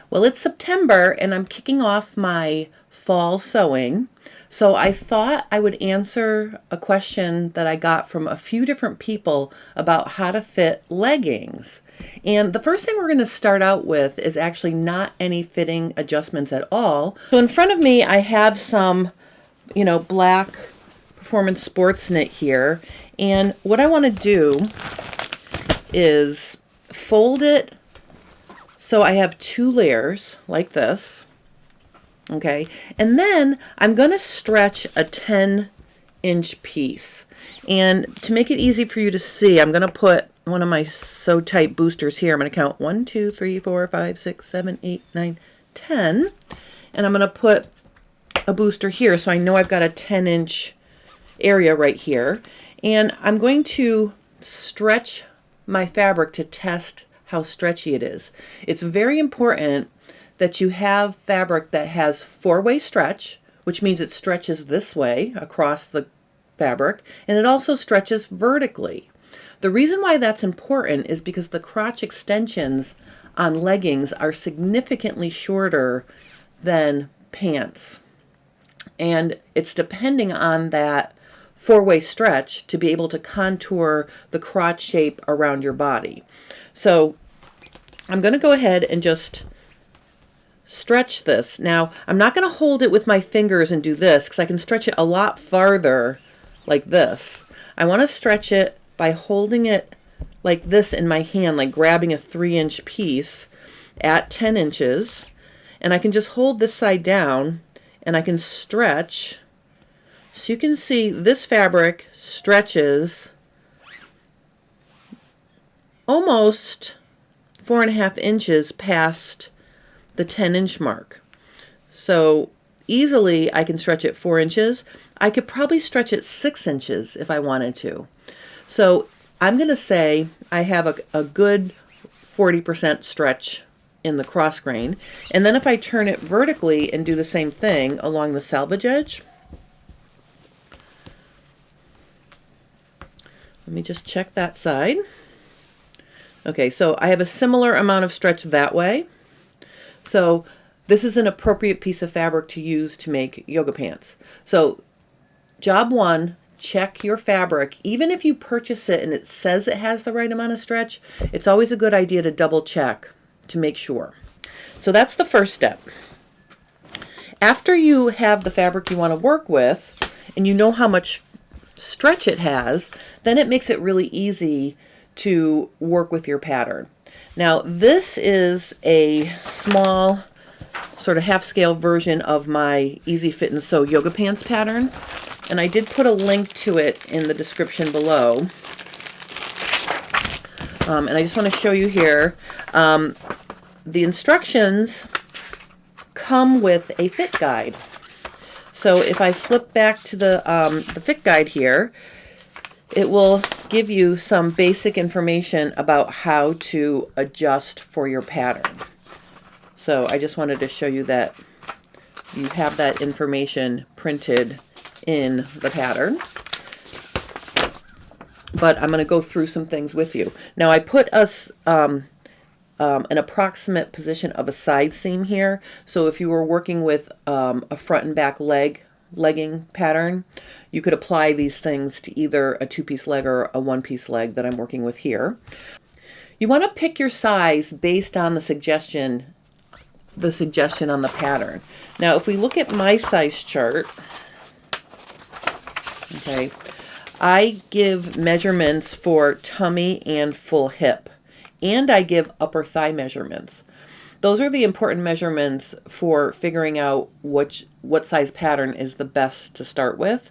Well, it's September and I'm kicking off my fall sewing. So I thought I would answer a question that I got from a few different people about how to fit leggings. And the first thing we're going to start out with is actually not any fitting adjustments at all. So in front of me, I have some, black performance sports knit here. And what I want to do is fold it so I have two layers like this. Okay, and then I'm going to stretch a 10-inch piece. And to make it easy for you to see, I'm going to put one of my Sew Tight boosters here. I'm going to count 1, 2, 3, 4, 5, 6, 7, 8, 9, 10. And I'm going to put a booster here so I know I've got a 10-inch area right here. And I'm going to stretch my fabric to test how stretchy it is. It's very important that you have fabric that has four-way stretch, which means it stretches this way across the fabric, and it also stretches vertically. The reason why that's important is because the crotch extensions on leggings are significantly shorter than pants. And it's depending on that four-way stretch to be able to contour the crotch shape around your body. So I'm going to go ahead and just stretch this. Now, I'm not going to hold it with my fingers and do this because I can stretch it a lot farther like this. I want to stretch it by holding it like this in my hand, like grabbing a 3-inch piece at 10 inches. And I can just hold this side down and I can stretch. So you can see this fabric stretches almost 4.5 inches past the 10-inch mark. So easily I can stretch it 4 inches. I could probably stretch it 6 inches if I wanted to. So I'm going to say I have a good 40% stretch in the cross grain. And then if I turn it vertically and do the same thing along the selvage edge, let me just check that side. Okay, so I have a similar amount of stretch that way. So this is an appropriate piece of fabric to use to make yoga pants. So job one, check your fabric. Even if you purchase it and it says it has the right amount of stretch, it's always a good idea to double check to make sure. So that's the first step. After you have the fabric you want to work with and you know how much stretch it has, then it makes it really easy to work with your pattern. Now, this is a small, sort of half-scale version of my Easy Fit and Sew yoga pants pattern, and I did put a link to it in the description below. And I just want to show you here, the instructions come with a fit guide. So if I flip back to the fit guide here, it will give you some basic information about how to adjust for your pattern. So I just wanted to show you that you have that information printed in the pattern. But I'm going to go through some things with you. Now I put us an approximate position of a side seam here. So if you were working with a front and back legging pattern, you could apply these things to either a 2-piece leg or a 1-piece leg that I'm working with here. You want to pick your size based on the suggestion on the pattern. Now, if we look at my size chart, okay, I give measurements for tummy and full hip, and I give upper thigh measurements. Those are the important measurements for figuring out what size pattern is the best to start with.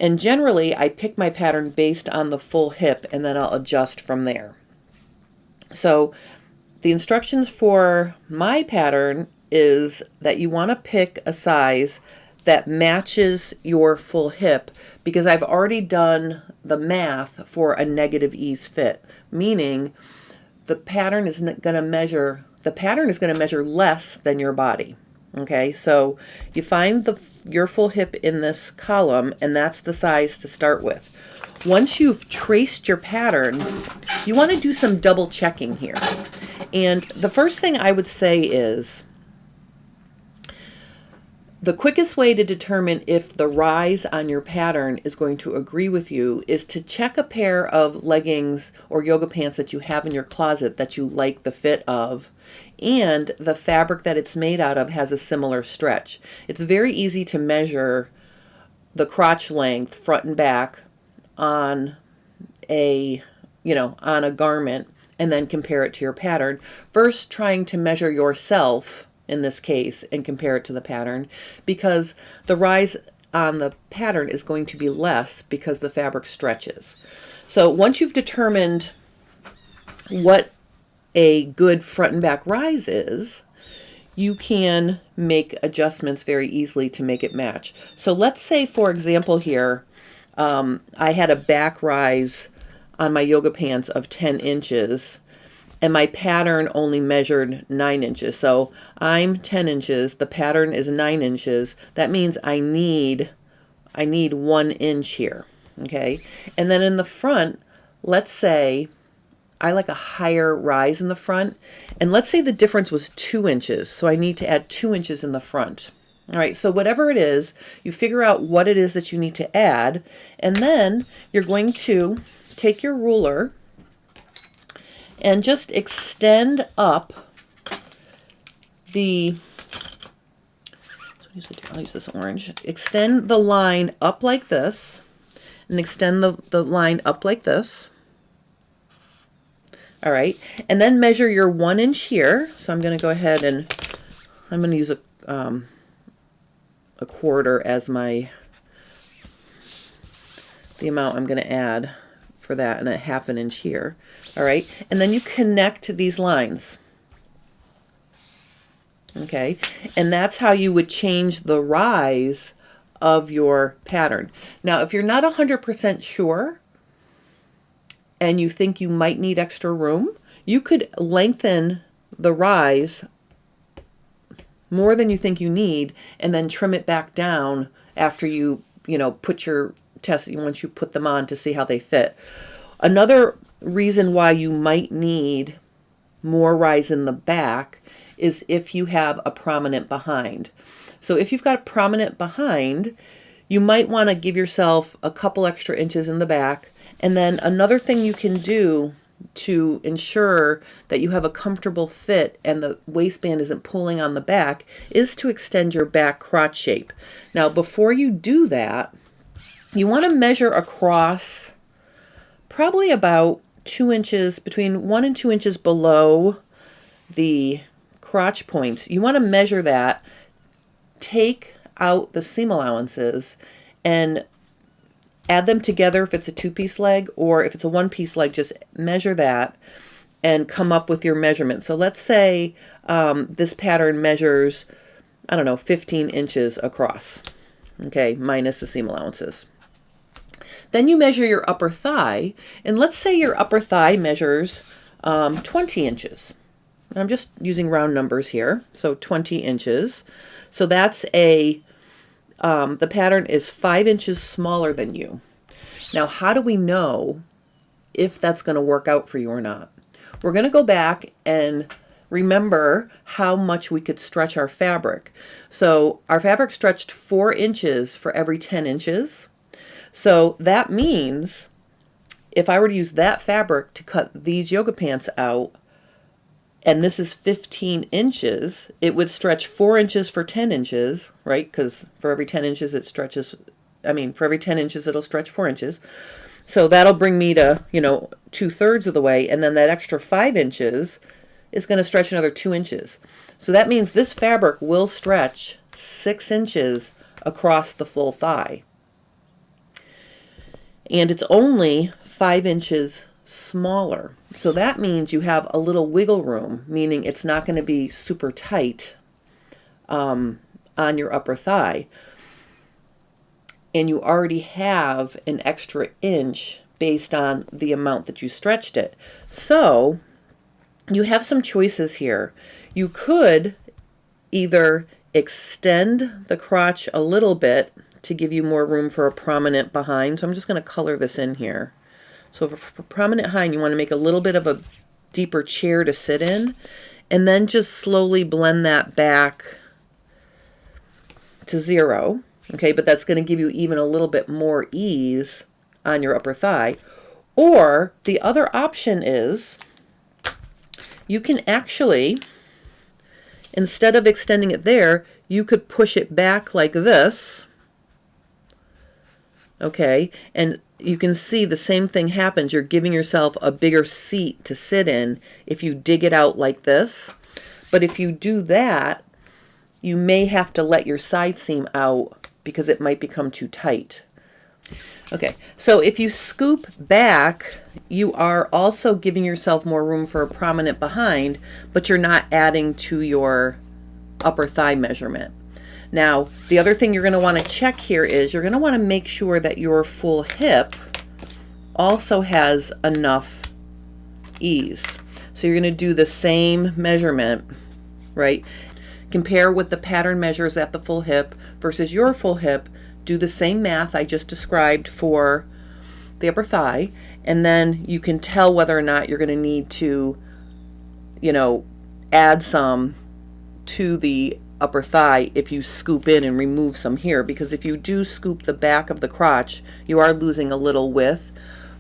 And generally, I pick my pattern based on the full hip, and then I'll adjust from there. So the instructions for my pattern is that you want to pick a size that matches your full hip, because I've already done the math for a negative ease fit, meaning the pattern is going to measure less than your body. Okay, so you find your full hip in this column, and that's the size to start with. Once you've traced your pattern, you want to do some double checking here. And the first thing I would say is the quickest way to determine if the rise on your pattern is going to agree with you is to check a pair of leggings or yoga pants that you have in your closet that you like the fit of, and the fabric that it's made out of has a similar stretch. It's very easy to measure the crotch length front and back on a garment and then compare it to your pattern. First, trying to measure yourself in this case and compare it to the pattern, because the rise on the pattern is going to be less because the fabric stretches. So once you've determined what a good front and back rise is, you can make adjustments very easily to make it match. So let's say, for example, here, I had a back rise on my yoga pants of 10 inches, and my pattern only measured 9 inches. So I'm 10 inches, the pattern is 9 inches. That means I need 1 inch here, okay? And then in the front, let's say I like a higher rise in the front, and let's say the difference was 2 inches. So I need to add 2 inches in the front. All right, so whatever it is, you figure out what it is that you need to add, and then you're going to take your ruler and just extend up the, I'll use this orange, extend the line up like this, and extend the line up like this. All right, and then measure your 1 inch here. So I'm going to go ahead and I'm going to use a quarter as the amount I'm going to add for that, and a 1/2 inch here. All right, and then you connect these lines. Okay, and that's how you would change the rise of your pattern. Now, if you're not 100% sure and you think you might need extra room, you could lengthen the rise more than you think you need and then trim it back down after you put your test, once you put them on to see how they fit. Another reason why you might need more rise in the back is if you have a prominent behind. So if you've got a prominent behind, you might want to give yourself a couple extra inches in the back. And then another thing you can do to ensure that you have a comfortable fit and the waistband isn't pulling on the back is to extend your back crotch shape. Now, before you do that, you want to measure across probably about 2 inches, between 1 and 2 inches below the crotch points. You want to measure that, take out the seam allowances, and add them together if it's a 2-piece leg, or if it's a 1-piece leg, just measure that and come up with your measurement. So let's say this pattern measures, 15 inches across, okay, minus the seam allowances. Then you measure your upper thigh, and let's say your upper thigh measures 20 inches. And I'm just using round numbers here, so 20 inches. So that's the pattern is 5 inches smaller than you. Now, how do we know if that's going to work out for you or not? We're going to go back and remember how much we could stretch our fabric. So our fabric stretched 4 inches for every 10 inches. So that means if I were to use that fabric to cut these yoga pants out, and this is 15 inches, it would stretch 4 inches for 10 inches, right? Because for every 10 inches it stretches, for every 10 inches it'll stretch 4 inches. So that'll bring me to, 2/3 of the way, and then that extra 5 inches is going to stretch another 2 inches. So that means this fabric will stretch 6 inches across the full thigh. And it's only 5 inches smaller. So that means you have a little wiggle room, meaning it's not going to be super tight on your upper thigh. And you already have an extra inch based on the amount that you stretched it. So you have some choices here. You could either extend the crotch a little bit to give you more room for a prominent behind. So I'm just going to color this in here. So for prominent behind, you want to make a little bit of a deeper chair to sit in, and then just slowly blend that back to 0. Okay, but that's going to give you even a little bit more ease on your upper thigh. Or the other option is you can actually, instead of extending it there, you could push it back like this. Okay, and you can see the same thing happens. You're giving yourself a bigger seat to sit in if you dig it out like this. But if you do that, you may have to let your side seam out because it might become too tight. Okay, so if you scoop back, you are also giving yourself more room for a prominent behind, but you're not adding to your upper thigh measurement. Now, the other thing you're going to want to check here is you're going to want to make sure that your full hip also has enough ease. So you're going to do the same measurement, right? Compare what the pattern measures at the full hip versus your full hip. Do the same math I just described for the upper thigh, and then you can tell whether or not you're going to need to, add some to the upper thigh if you scoop in and remove some here, because if you do scoop the back of the crotch, you are losing a little width,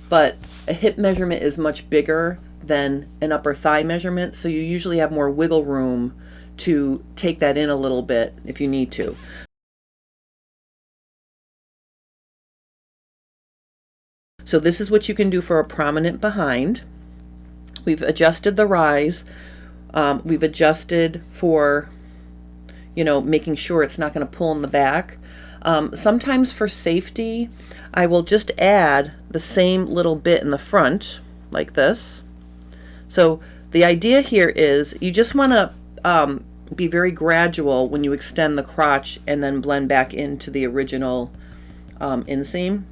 but a hip measurement is much bigger than an upper thigh measurement, so you usually have more wiggle room to take that in a little bit if you need to. So this is what you can do for a prominent behind. We've adjusted the rise. We've adjusted for, making sure it's not going to pull in the back. Sometimes for safety, I will just add the same little bit in the front, like this. So the idea here is you just want to be very gradual when you extend the crotch and then blend back into the original inseam.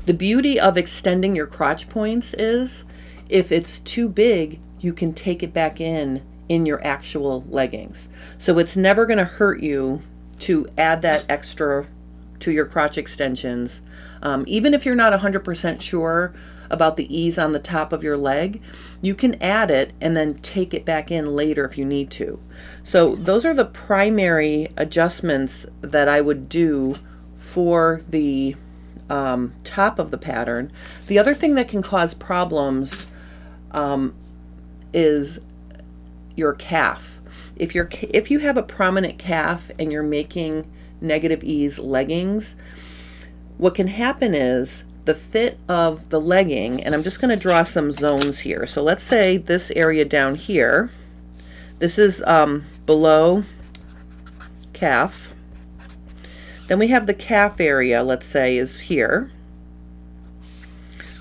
The beauty of extending your crotch points is if it's too big, you can take it back in your actual leggings. So it's never going to hurt you to add that extra to your crotch extensions. Even if you're not 100% sure about the ease on the top of your leg, you can add it and then take it back in later if you need to. So those are the primary adjustments that I would do for the top of the pattern. The other thing that can cause problems is your calf. If you have a prominent calf and you're making negative ease leggings, what can happen is the fit of the legging, and I'm just going to draw some zones here. So let's say this area down here, this is below calf. Then we have the calf area, let's say, is here.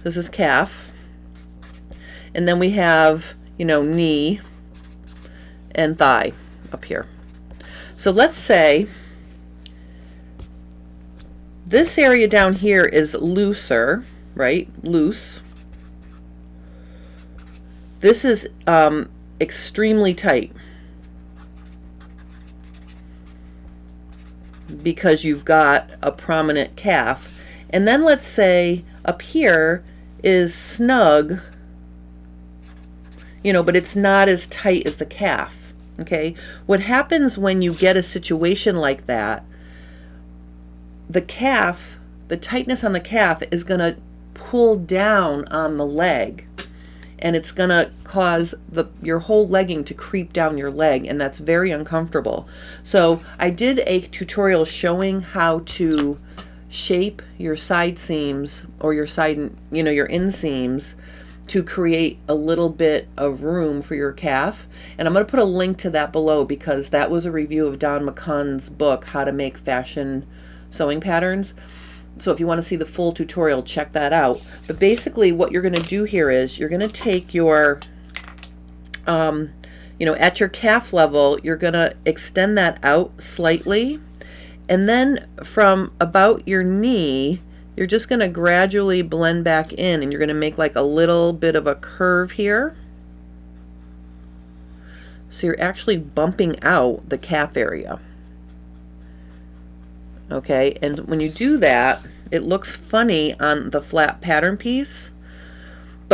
This is calf. And then we have, knee and thigh up here. So let's say this area down here is looser, right? Loose. This is extremely tight, because you've got a prominent calf. And then let's say up here is snug, but it's not as tight as the calf. Okay, what happens when you get a situation like that, the calf, the tightness on the calf is going to pull down on the leg, and it's going to cause your whole legging to creep down your leg, and that's very uncomfortable. So I did a tutorial showing how to shape your side seams or your your inseams to create a little bit of room for your calf. And I'm going to put a link to that below, because that was a review of Don McCunn's book, How to Make Fashion Sewing Patterns. So if you want to see the full tutorial, check that out. But basically what you're going to do here is you're going to take your, at your calf level, you're going to extend that out slightly. And then from about your knee, you're just going to gradually blend back in, and you're going to make like a little bit of a curve here. So you're actually bumping out the calf area. Okay, and when you do that, it looks funny on the flat pattern piece,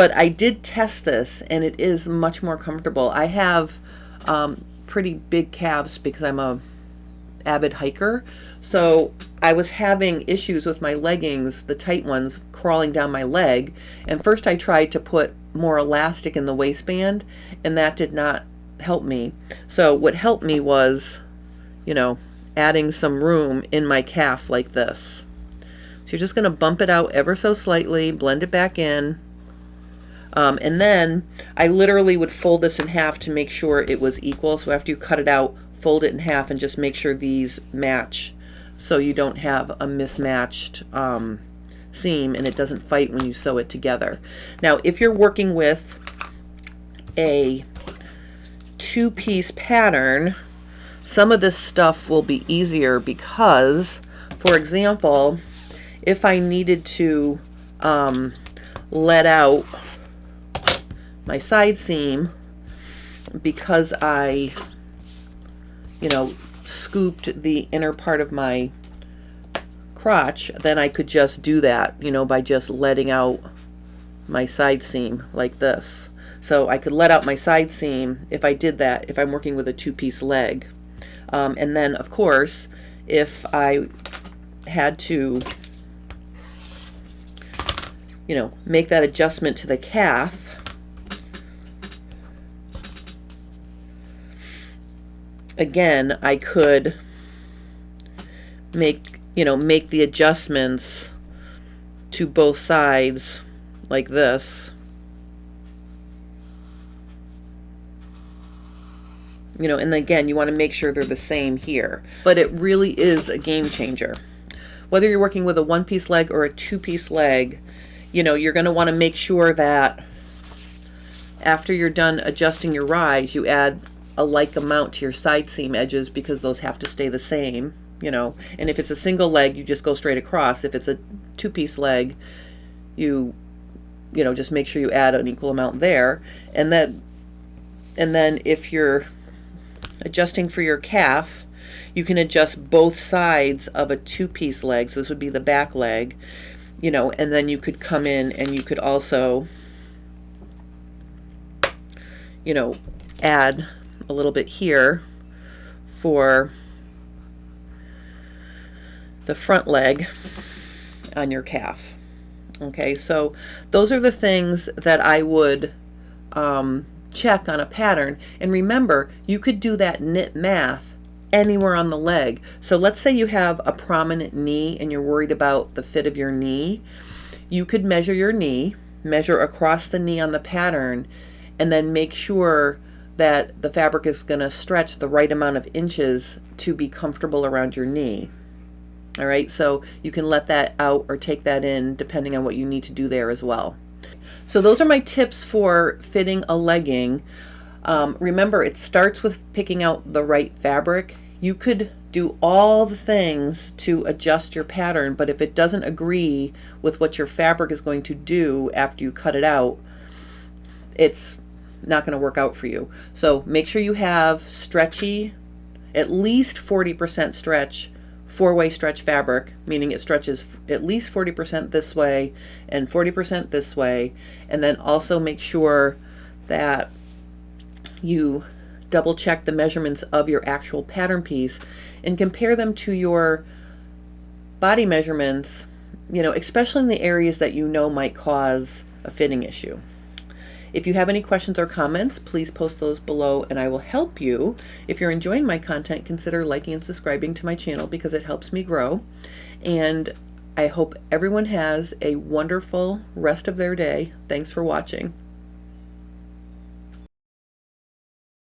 But I did test this, and it is much more comfortable. I have pretty big calves because I'm a avid hiker, so I was having issues with my leggings, the tight ones, crawling down my leg. And first I tried to put more elastic in the waistband, and that did not help me. So what helped me was, you know, adding some room in my calf like this. So you're just going to bump it out ever so slightly, blend it back in. And then I literally would fold this in half to make sure it was equal. So after you cut it out, fold it in half and just make sure these match, so you don't have a mismatched seam and it doesn't fight when you sew it together. Now, if you're working with a two-piece pattern, some of this stuff will be easier because, for example, if I needed to let out my side seam because I, you know, scooped the inner part of my crotch, then I could just do that, you know, by just letting out my side seam like this. So I could let out my side seam if I did that, if I'm working with a two-piece leg. And then, of course, if I had to, you know, make that adjustment to the calf, again, I could make the adjustments to both sides like this. You know, and again, you want to make sure they're the same here. But it really is a game changer. Whether you're working with a one-piece leg or a two-piece leg, you know, you're going to want to make sure that after you're done adjusting your rise, you add a like amount to your side seam edges, because those have to stay the same, you know. And if it's a single leg, you just go straight across. If it's a two-piece leg, you know, just make sure you add an equal amount there. And then if you're adjusting for your calf, you can adjust both sides of a two-piece leg. So this would be the back leg, you know, and then you could come in and you could also, you know, add a little bit here for the front leg on your calf. Okay, so those are the things that I would check on a pattern. And remember, you could do that knit math anywhere on the leg. So let's say you have a prominent knee and you're worried about the fit of your knee. You could measure your knee, measure across the knee on the pattern, and then make sure that the fabric is going to stretch the right amount of inches to be comfortable around your knee. All right, so you can let that out or take that in depending on what you need to do there as well. So those are my tips for fitting a legging. Remember, it starts with picking out the right fabric. You could do all the things to adjust your pattern, but if it doesn't agree with what your fabric is going to do after you cut it out, it's not going to work out for you. So make sure you have stretchy, at least 40% stretch, four-way stretch fabric, meaning it stretches at least 40% this way and 40% this way. And then also make sure that you double check the measurements of your actual pattern piece and compare them to your body measurements, you know, especially in the areas that you know might cause a fitting issue. If you have any questions or comments, please post those below and I will help you. If you're enjoying my content, consider liking and subscribing to my channel because it helps me grow. And I hope everyone has a wonderful rest of their day. Thanks for watching.